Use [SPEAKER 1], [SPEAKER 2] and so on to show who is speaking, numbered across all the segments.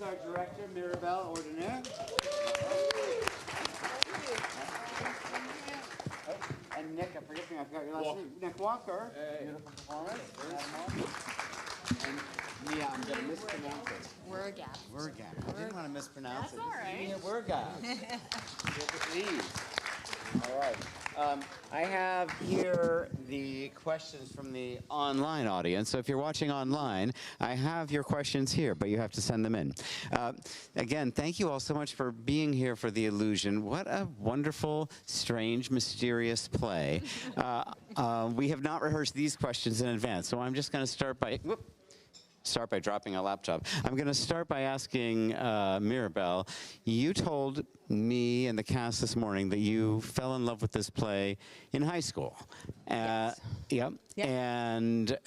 [SPEAKER 1] our director, Mirabelle Ordinaire. And Nik, I forgot your last name. Nik Walker. Hey. Beautiful performance. And Mia, I'm going to mispronounce it. Wurgaft. I didn't want to mispronounce it.
[SPEAKER 2] That's all right.
[SPEAKER 1] Mia Wurgaft. Please. All right. I have here the questions from the online audience. So if you're watching online, I have your questions here, but you have to send them in. Again, thank you all so much for being here for The Illusion. What a wonderful, strange, mysterious play. We have not rehearsed these questions in advance, so I'm just going to start by dropping a laptop. I'm going to start by asking Mirabelle, you told me and the cast this morning that you fell in love with this play in high school.
[SPEAKER 2] Yes.
[SPEAKER 1] Yep. And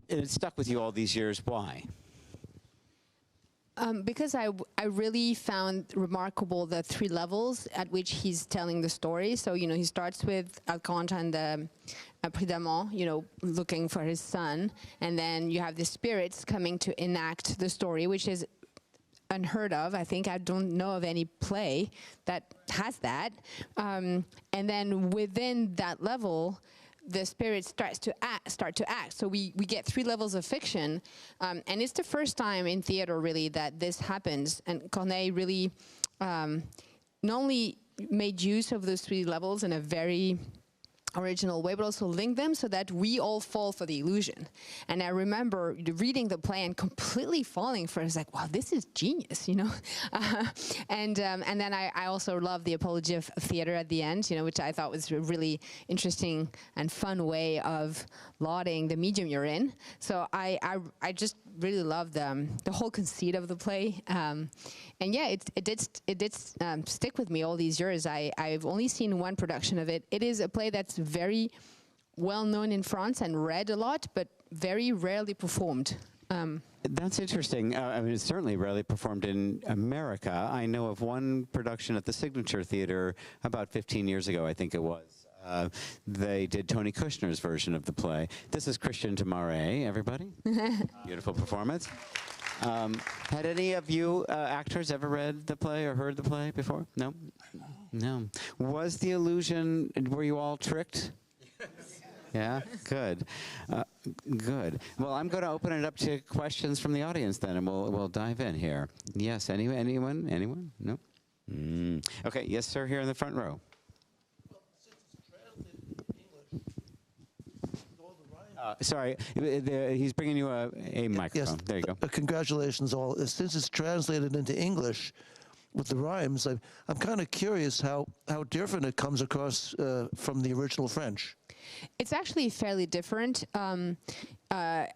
[SPEAKER 1] it stuck with you all these years. Why?
[SPEAKER 2] Because I really found remarkable the 3 levels at which he's telling the story. So, you know, he starts with Alcantara and the Prédamment, you know, looking for his son. And then you have the spirits coming to enact the story, which is unheard of. I think I don't know of any play that has that. And then within that level, the spirit start to act. So we get 3 levels of fiction, and it's the first time in theater really that this happens. And Corneille really not only made use of those 3 levels in a very original way, but also link them so that we all fall for the illusion. And I remember reading the play and completely falling for it. It's like, wow, this is genius, you know. And then I also love the apology of theater at the end, you know, which I thought was a really interesting and fun way of lauding the medium you're in. So I just really love the whole conceit of the play. And yeah, it did stick with me all these years. I've only seen one production of it. It is a play that's very well known in France and read a lot, but very rarely performed.
[SPEAKER 1] That's interesting. I mean, it's certainly rarely performed in America. I know of one production at the Signature Theater about 15 years ago, I think it was. They did Tony Kushner's version of the play. This is Christian DeMarais, everybody. Beautiful performance. Had any of you actors ever read the play or heard the play before? No? No. Was The Illusion, were you all tricked? Yeah, good. Good. Well, I'm going to open it up to questions from the audience then, and we'll dive in here. Yes, anyone? Anyone? No? Okay, yes, sir, here in the front row. Sorry, he's bringing you a microphone.
[SPEAKER 3] Yes.
[SPEAKER 1] There you go.
[SPEAKER 3] Congratulations all. Since it's translated into English with the rhymes, I'm kind of curious how different it comes across from the original French.
[SPEAKER 2] It's actually fairly different. I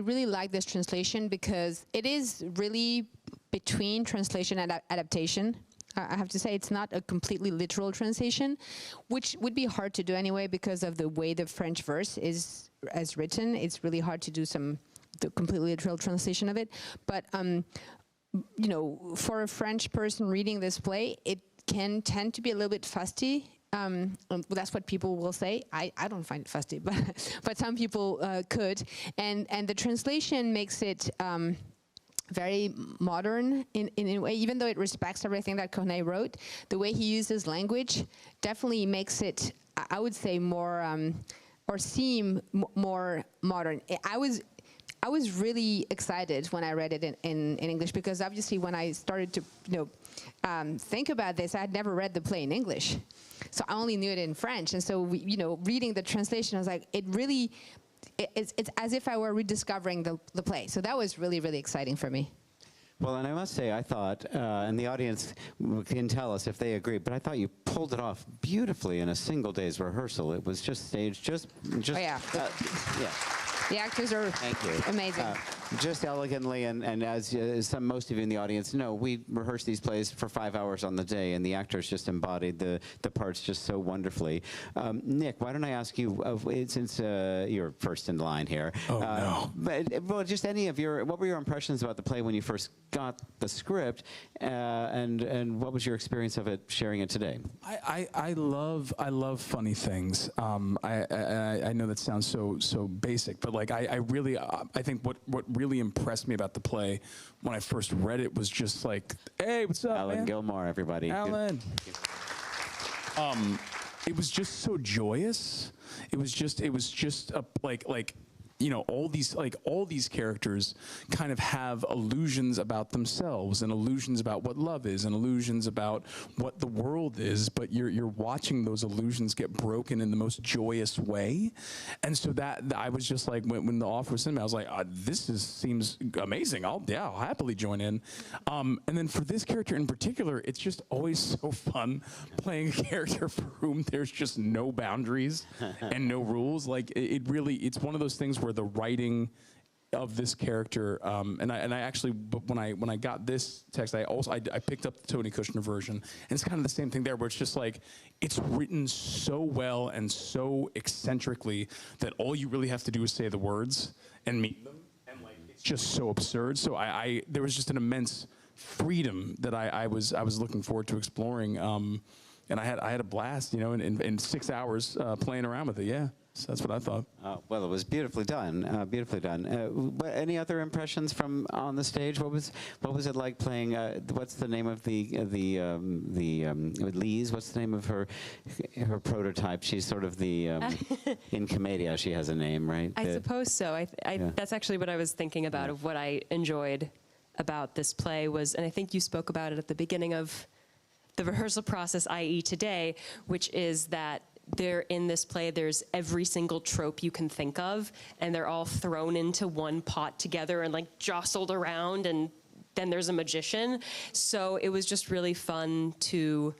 [SPEAKER 2] really like this translation because it is really between translation and adaptation. I have to say it's not a completely literal translation, which would be hard to do anyway because of the way the French verse is as written. It's really hard to do the completely literal translation of it. But you know, for a French person reading this play, it can tend to be a little bit fusty. That's what people will say. I don't find it fusty, but some people could. And the translation makes it very modern in a way, even though it respects everything that Corneille wrote. The way he uses language definitely makes it, I would say, more or seem more modern. I was really excited when I read it in English, because obviously when I started to think about this, I had never read the play in English, so I only knew it in French. And so reading the translation, I was like, it's as if I were rediscovering the play. So that was really, really exciting for me.
[SPEAKER 1] Well, and I must say, I thought, and the audience can tell us if they agree, but I thought you pulled it off beautifully in a single day's rehearsal. It was just staged, just
[SPEAKER 2] oh, yeah.
[SPEAKER 1] Yeah.
[SPEAKER 2] The actors are amazing.
[SPEAKER 1] Just elegantly, and as most of you in the audience know, we rehearse these plays for 5 hours on the day, and the actors just embodied the parts just so wonderfully. Nik, why don't I ask you, since you're first in line here.
[SPEAKER 4] Oh, no.
[SPEAKER 1] But, well, just what were your impressions about the play when you first got the script, and what was your experience of it, sharing it today?
[SPEAKER 4] I love funny things. I know that sounds so basic, but like I really think what really impressed me about the play when I first read it was just like, hey, what's up,
[SPEAKER 1] Alan
[SPEAKER 4] man?
[SPEAKER 1] Gilmore, everybody.
[SPEAKER 4] Alan. It was just so joyous. It was just a, like, you know, all these characters kind of have illusions about themselves and illusions about what love is and illusions about what the world is, but you're watching those illusions get broken in the most joyous way. And so that I was just like, when the offer was in, I was like, seems amazing. I'll happily join in. And then for this character in particular, it's just always so fun playing a character for whom there's just no boundaries and no rules. Like it's one of those things where the writing of this character, and I actually, but when I got this text, I picked up the Tony Kushner version, and it's kind of the same thing there, where it's just like, it's written so well and so eccentrically that all you really have to do is say the words and meet them, and like it's just so absurd. So there was just an immense freedom that I was looking forward to exploring, and I had a blast, you know, in 6 hours playing around with it. Yeah. So that's what I thought.
[SPEAKER 1] Well, it was beautifully done. Beautifully done. But any other impressions from on the stage? What was it like playing? What's the name of Lise? What's the name of her prototype? She's sort of the in Commedia. She has a name, right?
[SPEAKER 5] I suppose so. That's actually what I was thinking about. Of what I enjoyed about this play was, and I think you spoke about it at the beginning of the rehearsal process, i.e. today, which is that in this play, there's every single trope you can think of, and they're all thrown into one pot together and like jostled around, and then there's a magician. So it was just really fun to,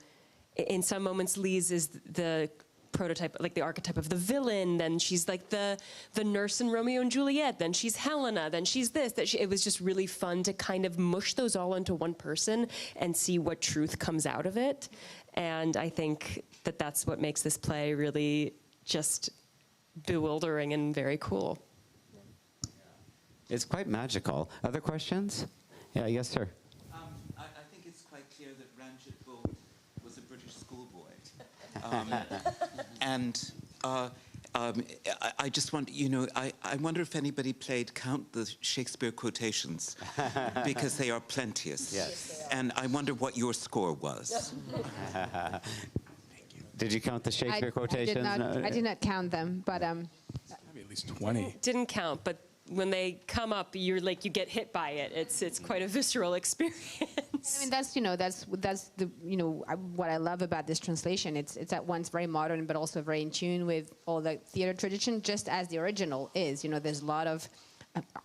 [SPEAKER 5] in some moments, Lise is the prototype, like the archetype of the villain, then she's like the nurse in Romeo and Juliet, then she's Helena, then she's this, it was just really fun to kind of mush those all into one person and see what truth comes out of it. And I think that that's what makes this play really just bewildering and very cool.
[SPEAKER 1] It's quite magical. Other questions? Yeah, yes, sir.
[SPEAKER 6] I think it's quite clear that Ranjit Bolt was a British schoolboy. I just wonder, you know, I wonder if anybody played Count the Shakespeare quotations, because they are plenteous.
[SPEAKER 1] Yes.
[SPEAKER 6] And I wonder what your score was.
[SPEAKER 1] Did you count the Shakespeare quotations?
[SPEAKER 2] I did not count them, but
[SPEAKER 4] Maybe at least 20.
[SPEAKER 5] Didn't count, but when they come up, you get hit by it. It's quite a visceral experience.
[SPEAKER 2] I mean, that's the what I love about this translation. It's at once very modern, but also very in tune with all the theater tradition, just as the original is. You know, there's a lot of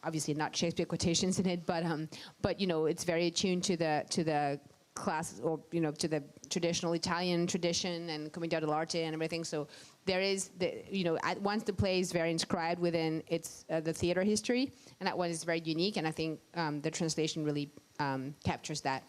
[SPEAKER 2] obviously not Shakespeare quotations in it, but you know, it's very attuned to the class, or you know, to the traditional Italian tradition and commedia dell'arte and everything. So there is at once the play is very inscribed within its the theater history, and at once it's very unique. And I think the translation really captures that.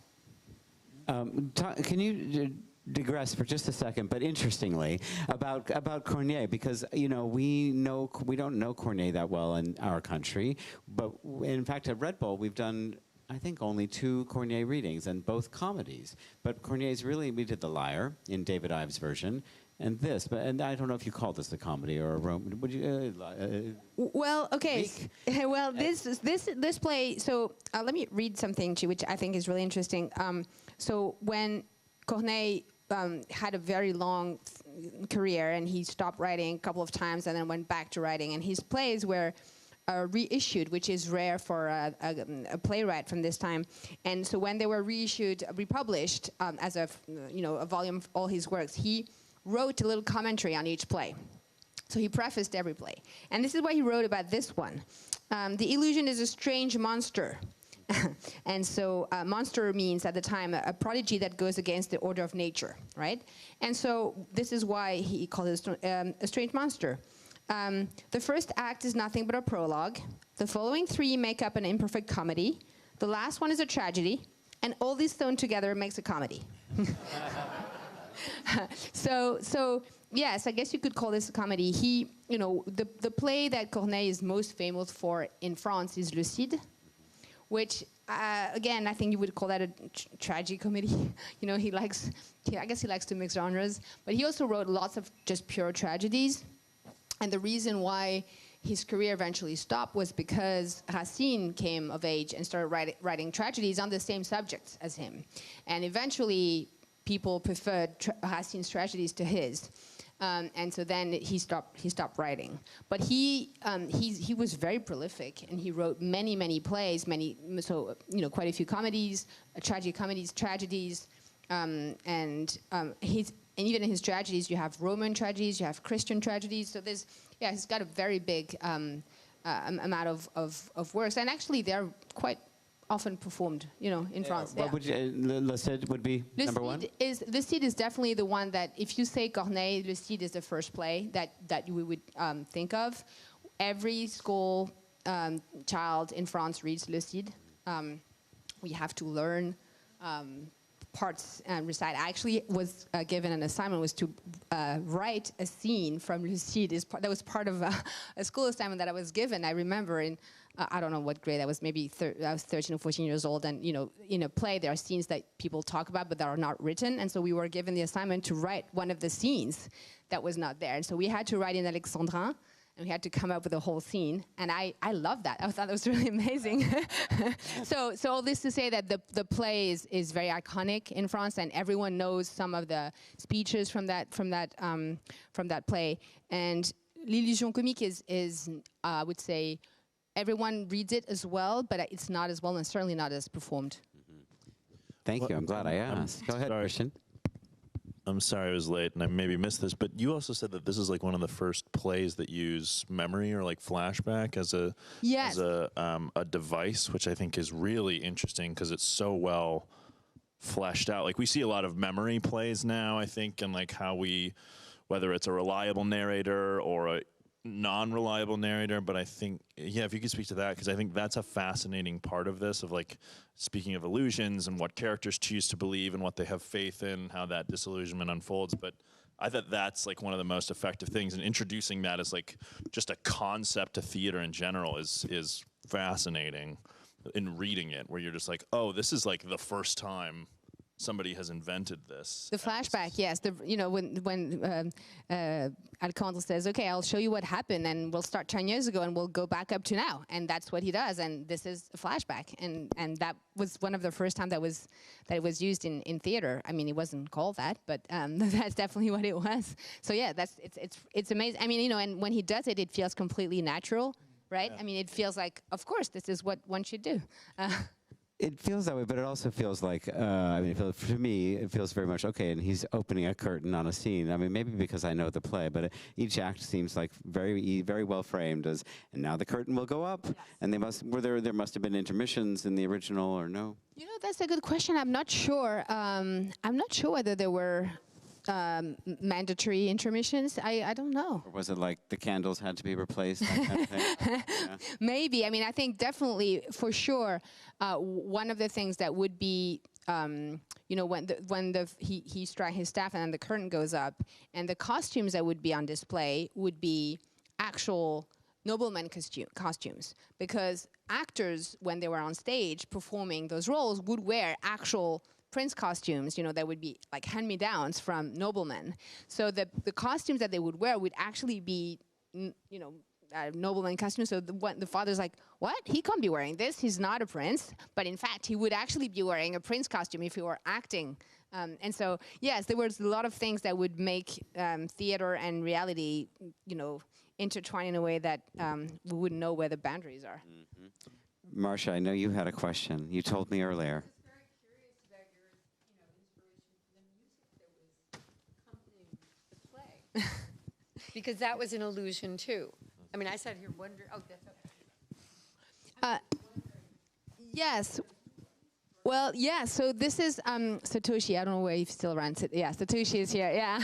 [SPEAKER 1] Can you digress for just a second, but interestingly, about Corneille, because you know we don't know Corneille that well in our country, but in fact at Red Bull we've done, I think, only 2 Corneille readings, and both comedies. But Corneille's we did The Liar in David Ives' version, and this. And I don't know if you call this a comedy or a Roman. Would you?
[SPEAKER 2] Well, okay. Well, this play. So let me read something to you, which I think is really interesting. So when Corneille had a very long career, and he stopped writing a couple of times, and then went back to writing, and his plays were reissued, which is rare for a playwright from this time. And so when they were republished as a volume of all his works, he wrote a little commentary on each play. So he prefaced every play. And this is what he wrote about this one. The illusion is a strange monster. And so monster means at the time a prodigy that goes against the order of nature, right? And so this is why he called it a strange monster. The first act is nothing but a prologue. The following 3 make up an imperfect comedy. The last one is a tragedy. And all these thrown together makes a comedy. So yes, I guess you could call this a comedy. The play that Corneille is most famous for in France is Le Cid, which, again, I think you would call that a tragicomedy. You know, I guess he likes to mix genres. But he also wrote lots of just pure tragedies. And the reason why his career eventually stopped was because Racine came of age and started writing tragedies on the same subjects as him. And eventually, people preferred Racine's tragedies to his. And so then he stopped writing. But he was very prolific, and he wrote many plays, quite a few comedies, tragedies, and even in his tragedies, you have Roman tragedies, you have Christian tragedies. So he's got a very big amount of works, and actually they're quite often performed, in France.
[SPEAKER 1] What would Le Cid would be number one?
[SPEAKER 2] Le Cid is definitely the one that, if you say Corneille, Le Cid is the first play that we would think of. Every school child in France reads Le Cid. We have to learn parts and recite. I actually was given an assignment was to write a scene from Le Cid. That was part of a school assignment that I was given. I remember in I don't know what grade I was. Maybe I was 13 or 14 years old. And in a play, there are scenes that people talk about but that are not written. And so we were given the assignment to write one of the scenes that was not there. And so we had to write in Alexandrin. And we had to come up with a whole scene, and I loved that. I thought that was really amazing. So all this to say that the play is very iconic in France, and everyone knows some of the speeches from that play. And L'Illusion Comique is I would say, everyone reads it as well, but it's not as well, and certainly not as performed.
[SPEAKER 1] Thank you. I'm glad I asked. Go ahead, Christian.
[SPEAKER 7] I'm sorry I was late and I maybe missed this, but you also said that this is like one of the first plays that use memory or like flashback as a device, which I think is really interesting because it's so well fleshed out. Like we see a lot of memory plays now, I think, and like how whether it's a reliable narrator or a non-reliable narrator, but I think, if you could speak to that, because I think that's a fascinating part of this, of like, speaking of illusions and what characters choose to believe and what they have faith in, how that disillusionment unfolds. But I thought that's like one of the most effective things, and introducing that as like just a concept to theater in general is fascinating in reading it, where you're just like, oh, this is like the first time somebody has invented this.
[SPEAKER 2] The flashback, yes. When Alexandre says, "Okay, I'll show you what happened, and we'll start 10 years ago, and we'll go back up to now," and that's what he does. And this is a flashback, and that was one of the first time that it was used in theater. I mean, it wasn't called that, but that's definitely what it was. So yeah, it's amazing. I mean, and when he does it, it feels completely natural, right? Yeah. I mean, it feels like, of course, this is what one should do.
[SPEAKER 1] It feels that way, but it also feels like, for me, it feels very much, okay, and he's opening a curtain on a scene. I mean, maybe because I know the play, but each act seems like very, very well framed as, and now the curtain will go up, yes. And there must have been intermissions in the original, or no?
[SPEAKER 2] That's a good question. I'm not sure. I'm not sure whether there were mandatory intermissions. I don't know.
[SPEAKER 1] Or was it like the candles had to be replaced? That kind of thing? Yeah.
[SPEAKER 2] Maybe. I mean, I think definitely, for sure, one of the things that would be, when he strikes his staff and then the curtain goes up, and the costumes that would be on display would be actual nobleman costumes, because actors, when they were on stage performing those roles, would wear actual prince costumes, that would be like hand-me-downs from noblemen. So the costumes that they would wear would actually be, nobleman costumes. So the father's like, what? He can't be wearing this. He's not a prince. But in fact, he would actually be wearing a prince costume if he were acting. And so, yes, there was a lot of things that would make theater and reality, intertwine in a way that we wouldn't know where the boundaries are.
[SPEAKER 1] Mm-hmm. Marcia, I know you had a question. You told me earlier.
[SPEAKER 8] Because that was an illusion too. I mean, I sat here wondering. Oh, that's okay.
[SPEAKER 2] Yes. Well, yeah. So this is Satoshi. I don't know where he's still around. Yeah, Satoshi is here. Yeah.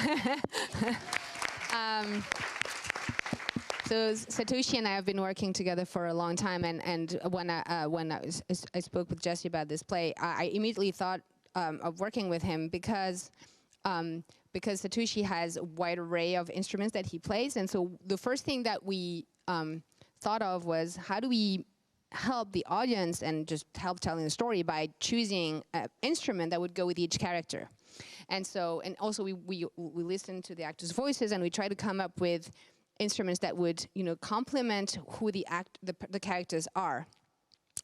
[SPEAKER 2] So Satoshi and I have been working together for a long time, and when I spoke with Jesse about this play, I immediately thought of working with him because Satoshi has a wide array of instruments that he plays. And so the first thing that we thought of was, how do we help the audience and just help telling the story by choosing an instrument that would go with each character. And so, and also we listened to the actors' voices, and we tried to come up with instruments that would, complement who the characters are.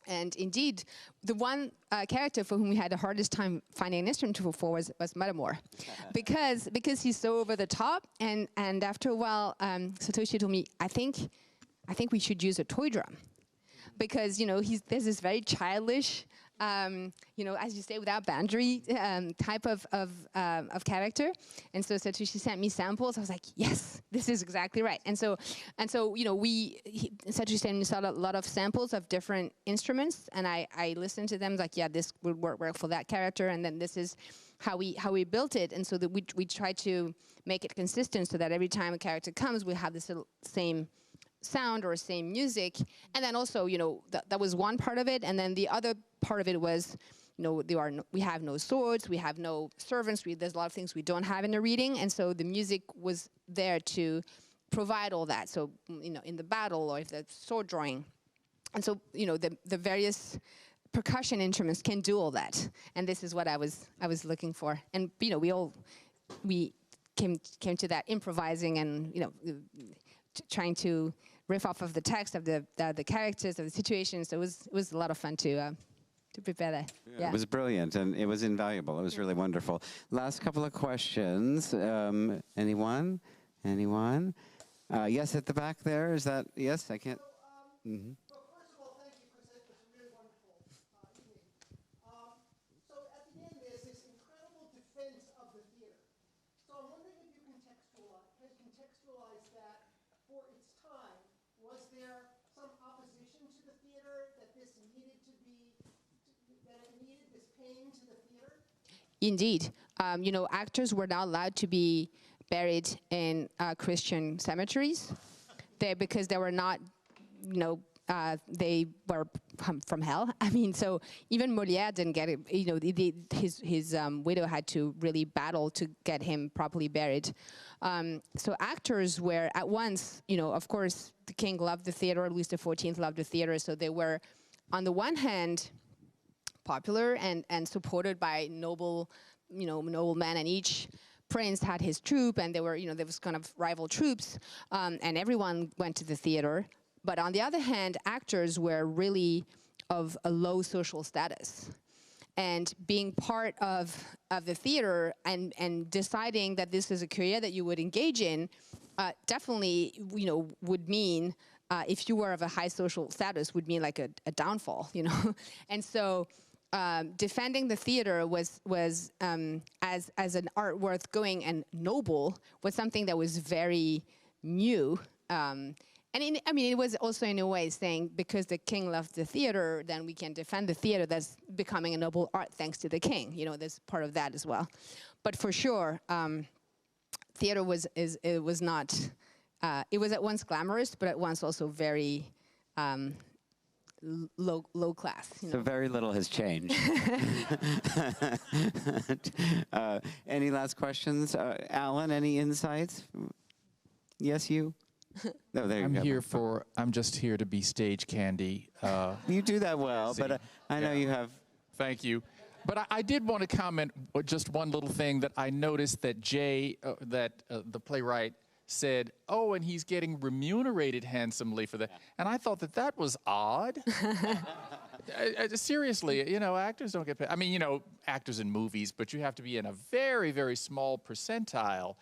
[SPEAKER 2] And indeed, the one character for whom we had the hardest time finding an instrument for was Mirabelle, because he's so over the top. And after a while, Satoshi told me, I think we should use a toy drum, because there's this very childish, as you say, without boundary type of character. And so Satoshi sent me samples. I was like, yes, this is exactly right. And so Satoshi sent me a lot of samples of different instruments, and I listened to them like, yeah, this would work for that character, and then this is how we built it. And so that we try to make it consistent, so that every time a character comes, we have this same sound or same music. And then also, that was one part of it. And then the other part of it was, we have no swords, we have no servants, there's a lot of things we don't have in the reading. And so the music was there to provide all that. So, in the battle, or if the sword drawing. And so, the various percussion instruments can do all that. And this is what I was looking for. And, we came to that improvising and, trying to riff off of the text of the characters, of the situations. So it was a lot of fun to prepare that. Yeah.
[SPEAKER 1] It was brilliant, and it was invaluable. It was really wonderful. Last couple of questions. Anyone? Yes, at the back there. Is that, yes, I can't. Mm-hmm.
[SPEAKER 9] Well, first of all, thank you, because it was a really wonderful evening. So at the end, there's this incredible defense of the theater. So I'm wondering if you can contextualize that for its time. Was there some opposition to the theater, that this needed to be, that it needed this pain to the theater?
[SPEAKER 2] Indeed. Actors were not allowed to be buried in Christian cemeteries because they were not, they were from hell. I mean, so even Molière didn't get it. His widow had to really battle to get him properly buried. So actors were at once, of course, the king loved the theater, Louis XIV loved the theater, so they were, on the one hand, popular and supported by noble men, and each prince had his troupe, and there was kind of rival troops, and everyone went to the theater. But on the other hand, actors were really of a low social status. And being part of the theater and deciding that this is a career that you would engage in, definitely, would mean, if you were of a high social status, would mean like a downfall, And so defending the theater was as an art worth going and noble, was something that was very new. It was also in a way saying, because the king loved the theater, then we can defend the theater that's becoming a noble art thanks to the king. There's part of that as well. But for sure, theater was not. It was at once glamorous, but at once also very low class.
[SPEAKER 1] So very little has changed. Any last questions, Alan? Any insights? Yes, you. No, there you go.
[SPEAKER 10] I'm just here to be stage candy.
[SPEAKER 1] You do that well, but I know you have.
[SPEAKER 10] Thank you. But I did want to comment just one little thing that I noticed that the playwright said, oh, and he's getting remunerated handsomely for that. And I thought that was odd. Seriously, actors don't get paid. I mean, actors in movies, but you have to be in a very, very small percentile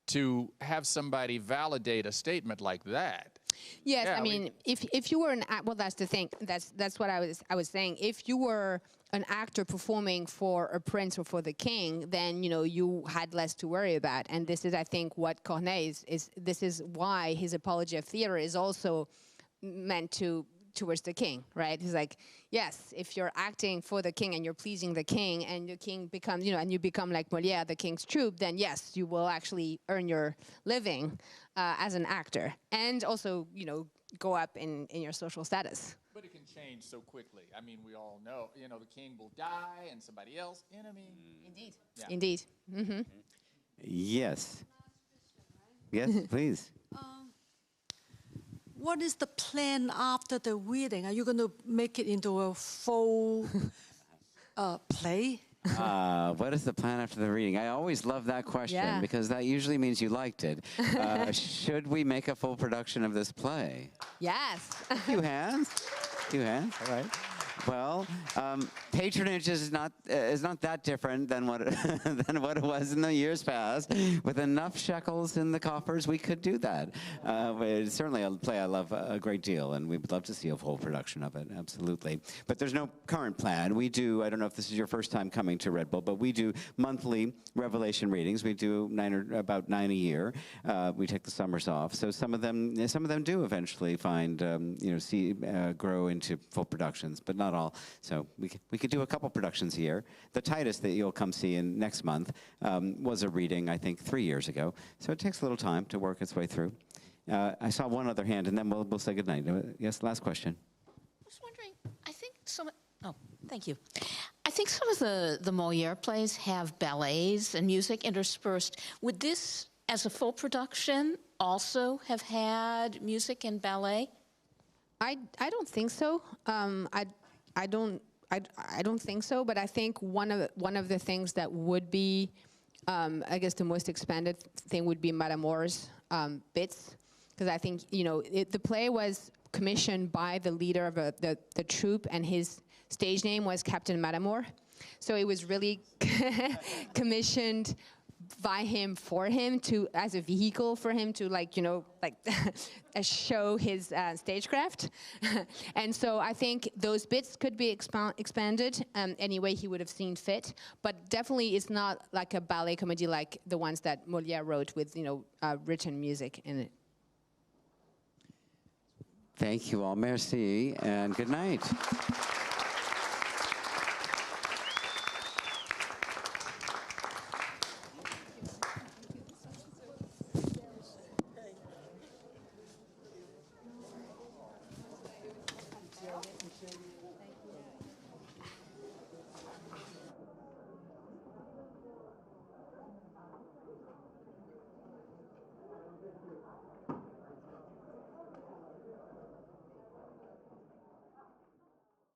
[SPEAKER 10] to have somebody validate a statement like that.
[SPEAKER 2] Yes, yeah, if you were that's the thing. That's what I was saying. If you were an actor performing for a prince or for the king, then you had less to worry about. And this is, I think, what Corneille is. This is why his Apology of Theater is also meant towards the king, right? He's like, yes, if you're acting for the king and you're pleasing the king, and the king becomes, and you become like Molière, the king's troupe, then yes, you will actually earn your living as an actor, and also, go up in your social status.
[SPEAKER 10] But it can change so quickly. I mean, we all know, the king will die and somebody else,
[SPEAKER 2] Indeed.
[SPEAKER 10] Yeah.
[SPEAKER 2] Indeed. Mm-hmm.
[SPEAKER 1] Yes. Yes, please.
[SPEAKER 11] What is the plan after the reading? Are you going to make it into a full play?
[SPEAKER 1] What is the plan after the reading? I always love that question because that usually means you liked it. Should we make a full production of this play?
[SPEAKER 2] Yes.
[SPEAKER 1] Few hands. Few hands. All right. Well, patronage is not that different than what it was in the years past. With enough shekels in the coffers, we could do that. It's certainly a play I love a great deal, and we would love to see a full production of it. Absolutely. But there's no current plan. We do. I don't know if this is your first time coming to Red Bull, but we do monthly Revelation readings. We do about 9 a year. We take the summers off, so some of them do eventually find grow into full productions, but not all. So we could do a couple productions a year. The Titus that you'll come see in next month was a reading, I think, 3 years ago. So it takes a little time to work its way through. I saw one other hand, and then we'll say goodnight. Yes, last question.
[SPEAKER 12] I was wondering, I think some, oh, thank you. I think some of the Moliere plays have ballets and music interspersed. Would this, as a full production, also have had music and ballet?
[SPEAKER 2] I don't think so. I don't think so. But I think one of the things that would be, I guess, the most expanded thing would be Madamore's bits, because I think the play was commissioned by the leader of the troupe, and his stage name was Captain Madamore. So it was really commissioned by him for him to, as a vehicle for him to show his stagecraft. And so I think those bits could be expanded any way he would have seen fit, but definitely it's not like a ballet comedy like the ones that Molière wrote with written music in it.
[SPEAKER 1] Thank you all. Merci and good night.